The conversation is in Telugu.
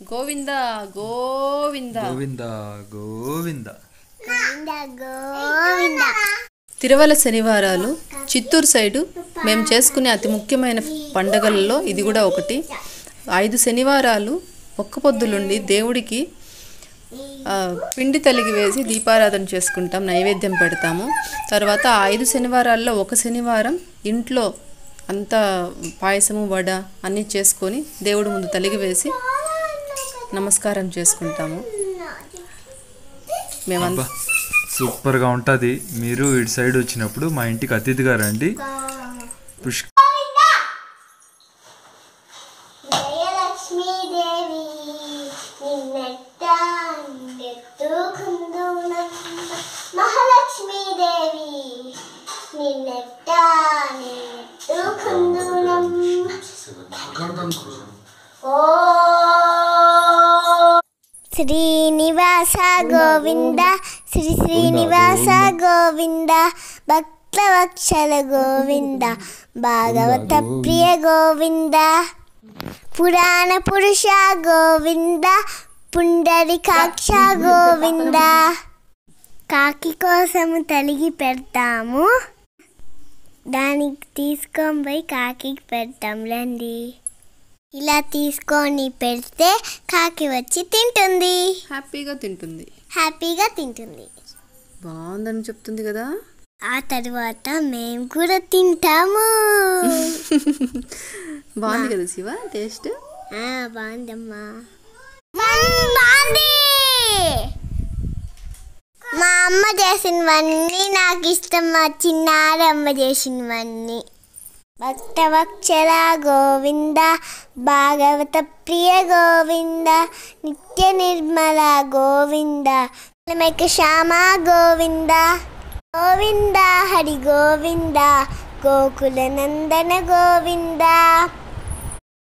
గోవింద గోవింద గోవింద గోవింద గోవింద. తిరువల శనివారాలు చిత్తూరు సైడు మేము చేసుకునే అతి ముఖ్యమైన పండగలలో ఇది కూడా ఒకటి. 5 శనివారాలు ఒక్క పొద్దులుండి దేవుడికి పిండి తలిగి వేసి దీపారాధన చేసుకుంటాం, నైవేద్యం పెడతాము. తర్వాత 5 శనివారాల్లో ఒక శనివారం ఇంట్లో అంతా పాయసము వడ అన్నీ చేసుకొని దేవుడి ముందు తలిగి వేసి నమస్కారం చేసుకుంటాము. మేమంతా సూపర్గా ఉంటుంది. మీరు ఇటు సైడ్ వచ్చినప్పుడు మా ఇంటికి అతిథిగా రండి. శ్రీనివాస గోవింద, శ్రీ శ్రీనివాస గోవింద, భక్తవత్సల గోవింద, భాగవత ప్రియ గోవింద, పురాణ పురుష గోవింద, పుండరీకాక్ష గోవింద. కాకి కోసము తలిగి పెడతాము, దానికి తీసుకొని పోయి కాకి పెడతాం రండి. ఇలా తీసుకొని పెడితే కాకి వచ్చి తింటుంది, హ్యాపీగా తింటుంది. బాగుందని చెప్తుంది కదా. ఆ తర్వాత మేము కూడా తింటాము. బాగుంది కదా శివ, టేస్ట్ బాగుందమ్మా, బాగుంది. మా అమ్మ చేసినవన్నీ నాకు ఇష్టం, మా చిన్నారమ్మ చేసినవన్నీ. భక్తవత్సల గోవింద, భాగవత ప్రియ గోవింద, నిత్య నిర్మల గోవింద, శ్యామ గోవింద, గోవింద హరి గోవింద, గోకుల నందన గోవింద.